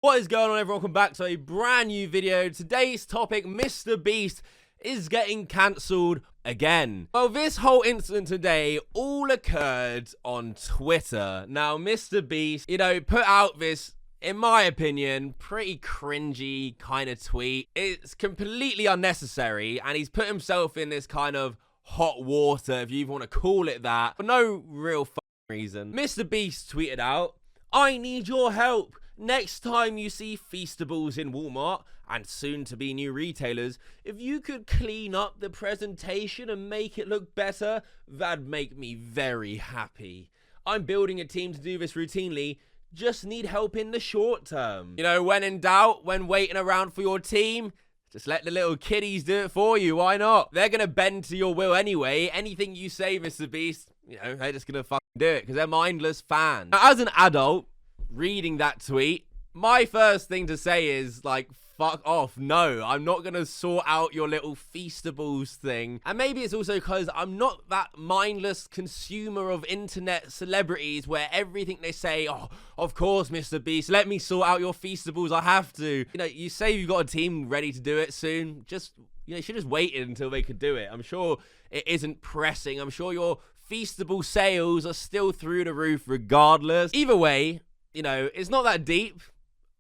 What is going on, everyone? Welcome back to a brand new video. Today's topic, MrBeast is getting cancelled again. Well, this whole incident today all occurred on Twitter. Now, MrBeast, put out this, in my opinion, pretty cringy kind of tweet. It's completely unnecessary, and he's put himself in this kind of hot water, if you even want to call it that, for no real reason. MrBeast tweeted out, "I need your help. Next time you see Feastables in Walmart, and soon to be new retailers, if you could clean up the presentation and make it look better, that'd make me very happy. I'm building a team to do this routinely, just need help in the short term." When in doubt, when waiting around for your team, just let the little kiddies do it for you, why not? They're gonna bend to your will anyway. Anything you say, MrBeast, they're just gonna fucking do it, because they're mindless fans. Now, as an adult, reading that tweet, my first thing to say is, fuck off. No, I'm not gonna sort out your little Feastables thing. And maybe it's also because I'm not that mindless consumer of internet celebrities where everything they say, "Oh, of course, MrBeast, let me sort out your Feastables, I have to." You say you've got a team ready to do it soon, just, you should just waited until they could do it. I'm sure it isn't pressing. I'm sure your Feastable sales are still through the roof regardless. Either way, it's not that deep.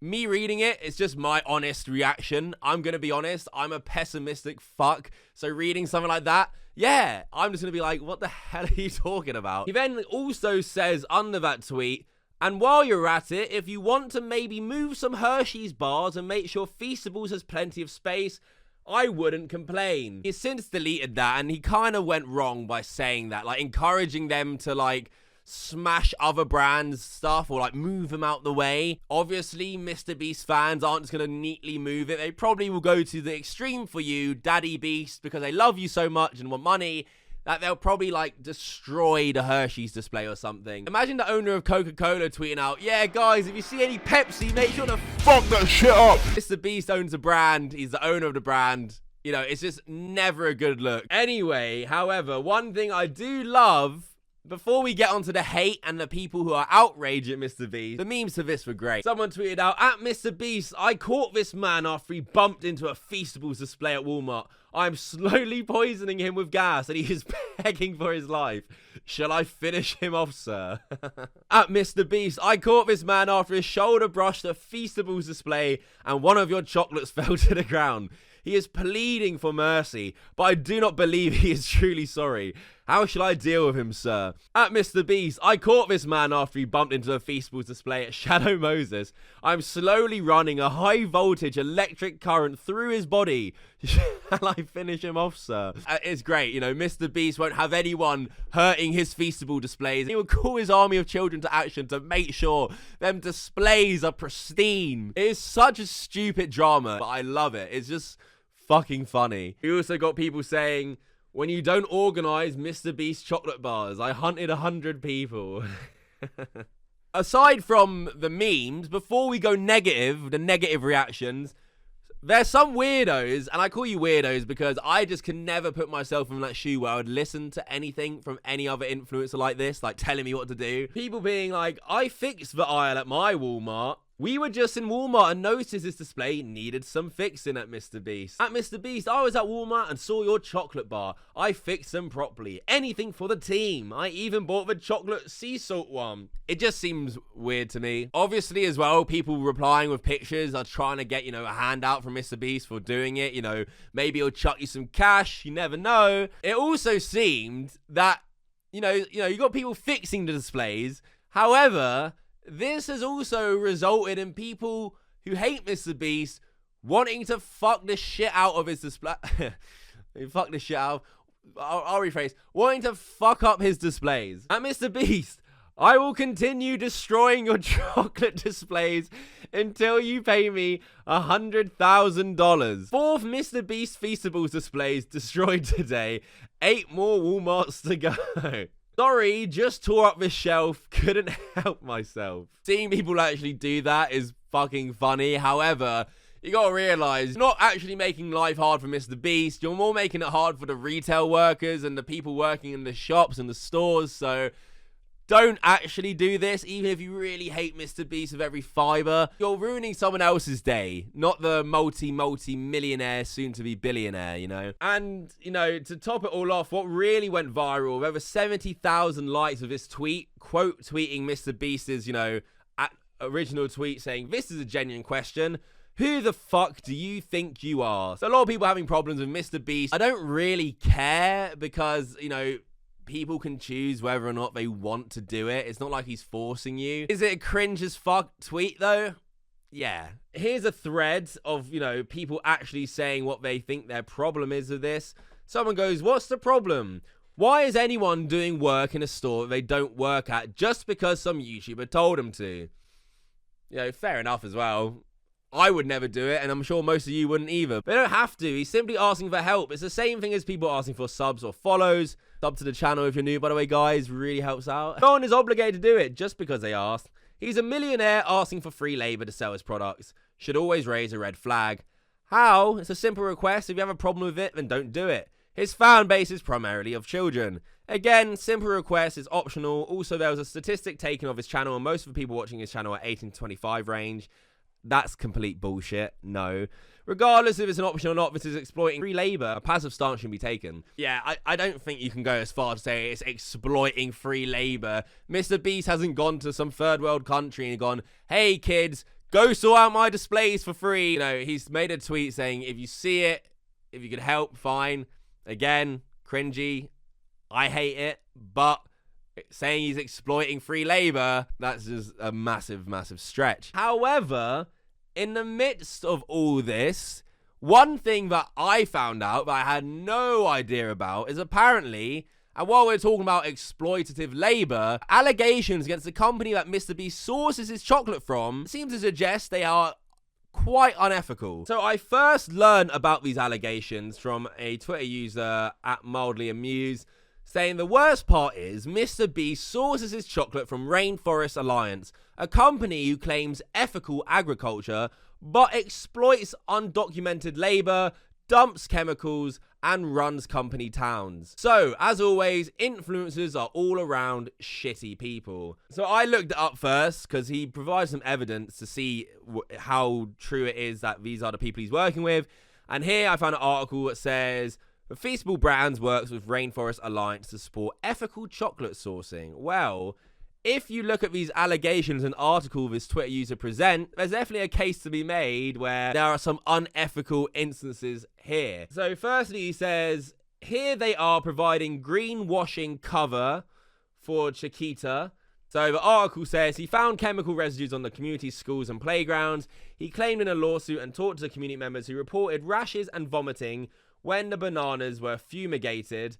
Me reading it's just my honest reaction. I'm going to be honest. I'm a pessimistic fuck. So reading something like that, yeah, I'm just going to be like, what the hell are you talking about? He then also says under that tweet, "And while you're at it, if you want to maybe move some Hershey's bars and make sure Feastables has plenty of space, I wouldn't complain." He's since deleted that, and he kind of went wrong by saying that, encouraging them to, smash other brands' stuff or move them out the way. Obviously, MrBeast fans aren't just gonna neatly move it. They probably will go to the extreme for you, Daddy Beast, because they love you so much and want money, that they'll probably destroy the Hershey's display or something. Imagine the owner of Coca-Cola tweeting out, "Yeah, guys, if you see any Pepsi, make sure to fuck that shit up." MrBeast owns a brand. He's the owner of the brand. It's just never a good look. Anyway, however, one thing I do love, before we get onto the hate and the people who are outraged at MrBeast, the memes to this were great. Someone tweeted out, "At MrBeast, I caught this man after he bumped into a Feastables display at Walmart. I'm slowly poisoning him with gas and he is begging for his life. Shall I finish him off, sir?" At MrBeast, "I caught this man after his shoulder brushed a Feastables display and one of your chocolates fell to the ground. He is pleading for mercy, but I do not believe he is truly sorry. How shall I deal with him, sir?" At MrBeast, "I caught this man after he bumped into a Feastables display at Shadow Moses. I'm slowly running a high voltage electric current through his body. Shall I finish him off, sir?" It's great, MrBeast won't have anyone hurting his Feastable displays. He will call his army of children to action to make sure them displays are pristine. It is such a stupid drama, but I love it. It's just fucking funny. We also got people saying, "When you don't organize MrBeast chocolate bars, I hunted 100 people." Aside from the memes, before we go negative, the negative reactions, there's some weirdos, and I call you weirdos because I just can never put myself in that shoe where I would listen to anything from any other influencer like this, telling me what to do. People being like, "I fixed the aisle at my Walmart. We were just in Walmart and noticed this display needed some fixing at MrBeast. At MrBeast, I was at Walmart and saw your chocolate bar. I fixed them properly. Anything for the team. I even bought the chocolate sea salt one." It just seems weird to me. Obviously, as well, people replying with pictures are trying to get, a handout from MrBeast for doing it. Maybe he'll chuck you some cash. You never know. It also seemed that, you got people fixing the displays. However, this has also resulted in people who hate MrBeast wanting to fuck the shit out of his display. Fuck the shit out. I'll rephrase. Wanting to fuck up his displays. At MrBeast, "I will continue destroying your chocolate displays until you pay me $100,000. 4th MrBeast Feastables displays destroyed today. 8 more Walmarts to go. Sorry, just tore up this shelf. Couldn't help myself." Seeing people actually do that is fucking funny. However, you gotta realize, you're not actually making life hard for MrBeast. You're more making it hard for the retail workers and the people working in the shops and the stores. So don't actually do this, even if you really hate MrBeast with every fiber. You're ruining someone else's day, not the multi-millionaire, soon-to-be billionaire, you know? And, you know, to top it all off, what really went viral, with over 70,000 likes of this tweet, quote tweeting MrBeast's, you know, original tweet saying, "This is a genuine question. Who the fuck do you think you are?" So a lot of people having problems with MrBeast. I don't really care because, you know, people can choose whether or not they want to do it. It's not like he's forcing you. Is it a cringe as fuck tweet though? Yeah. Here's a thread of, you know, people actually saying what they think their problem is with this. Someone goes, "What's the problem? Why is anyone doing work in a store that they don't work at just because some YouTuber told them to?" You know, fair enough as well. I would never do it, and I'm sure most of you wouldn't either. They don't have to. He's simply asking for help. It's the same thing as people asking for subs or follows. Sub to the channel if you're new, by the way, guys. Really helps out. No one is obligated to do it just because they asked. He's a millionaire asking for free labor to sell his products. Should always raise a red flag. How? It's a simple request. If you have a problem with it, then don't do it. His fan base is primarily of children. Again, simple request is optional. Also, there was a statistic taken of his channel, and most of the people watching his channel are 18 to 25 range. That's complete bullshit. No. Regardless if it's an option or not, this is exploiting free labor. A passive stance should be taken. Yeah, I don't think you can go as far to say it's exploiting free labor. MrBeast hasn't gone to some third world country and gone, "Hey kids, go sort out my displays for free." You know, he's made a tweet saying, if you see it, if you could help, fine. Again, cringy. I hate it, but saying he's exploiting free labor, that's just a massive, massive stretch. However, in the midst of all this, one thing that I found out that I had no idea about is apparently, and while we're talking about exploitative labor, allegations against the company that MrBeast sources his chocolate from seem to suggest they are quite unethical. So I first learned about these allegations from a Twitter user at Mildly Amused, saying the worst part is MrBeast sources his chocolate from Rainforest Alliance, a company who claims ethical agriculture but exploits undocumented labor, dumps chemicals, and runs company towns. So, as always, influencers are all around shitty people. So I looked it up first because he provides some evidence to see how true it is that these are the people he's working with. And here I found an article that says, "The Feastable Brands works with Rainforest Alliance to support ethical chocolate sourcing." Well, if you look at these allegations and article this Twitter user present, there's definitely a case to be made where there are some unethical instances here. So firstly, he says, here they are providing greenwashing cover for Chiquita. So the article says he found chemical residues on the community schools and playgrounds. He claimed in a lawsuit and talked to the community members who reported rashes and vomiting when the bananas were fumigated.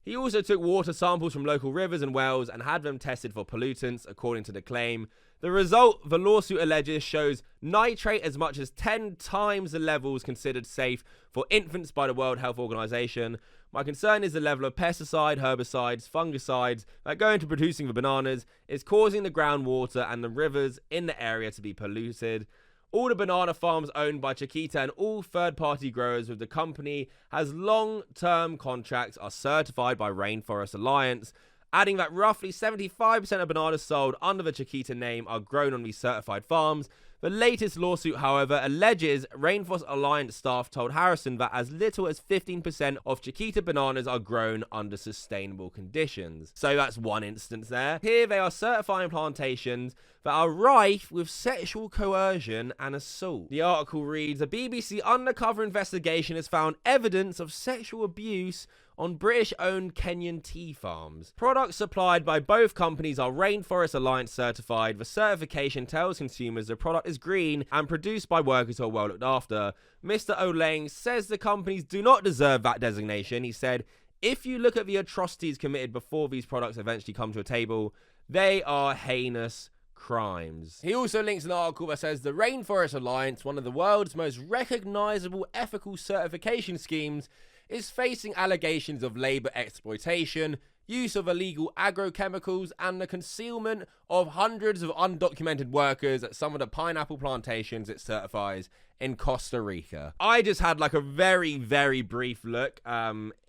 He also took water samples from local rivers and wells and had them tested for pollutants, according to the claim. The result, the lawsuit alleges, shows nitrate as much as 10 times the levels considered safe for infants by the World Health Organization. My concern is the level of pesticide, herbicides, fungicides that go into producing the bananas is causing the groundwater and the rivers in the area to be polluted. All the banana farms owned by Chiquita and all third-party growers with the company has long-term contracts are certified by Rainforest Alliance, adding that roughly 75% of bananas sold under the Chiquita name are grown on these certified farms. The latest lawsuit, however, alleges Rainforest Alliance staff told Harrison that as little as 15% of Chiquita bananas are grown under sustainable conditions. So that's one instance there. Here they are certifying plantations that are rife with sexual coercion and assault. The article reads, a BBC undercover investigation has found evidence of sexual abuse on British-owned Kenyan tea farms. Products supplied by both companies are Rainforest Alliance certified. The certification tells consumers the product is green and produced by workers who are well looked after. Mr. O'Lang says the companies do not deserve that designation. He said, if you look at the atrocities committed before these products eventually come to a table, they are heinous crimes. He also links an article that says the Rainforest Alliance, one of the world's most recognizable ethical certification schemes, is facing allegations of labor exploitation, use of illegal agrochemicals, and the concealment of hundreds of undocumented workers at some of the pineapple plantations it certifies in Costa Rica. I just had like a very, very brief look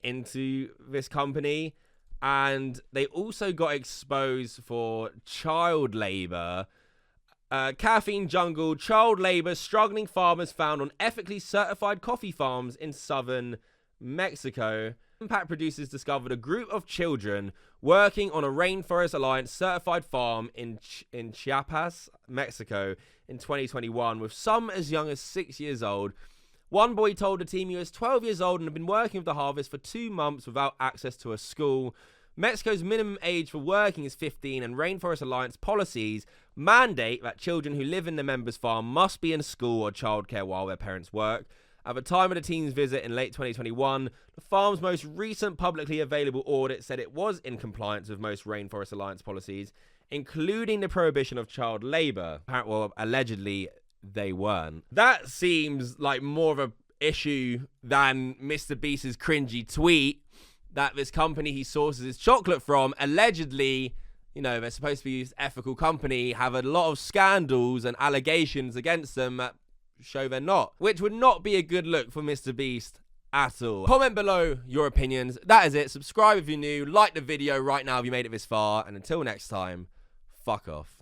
into this company. And they also got exposed for child labor. Caffeine jungle, child labor, struggling farmers found on ethically certified coffee farms in southern Mexico. Impact producers discovered a group of children working on a Rainforest Alliance certified farm in Chiapas, Mexico in 2021, with some as young as 6 years old. One boy told the team he was 12 years old and had been working with the harvest for 2 months without access to a school. Mexico's minimum age for working is 15, and Rainforest Alliance policies mandate that children who live in the members' farm must be in school or childcare while their parents work. At the time of the team's visit in late 2021, the farm's most recent publicly available audit said it was in compliance with most Rainforest Alliance policies, including the prohibition of child labor. Well, allegedly, they weren't. That seems like more of an issue than MrBeast's cringy tweet that this company he sources his chocolate from, allegedly, you know, they're supposed to be this ethical company, have a lot of scandals and allegations against them that show they're not, which would not be a good look for MrBeast at all. Comment below your opinions. That is it. Subscribe if you're new. Like the video right now if you made it this far. And until next time, fuck off.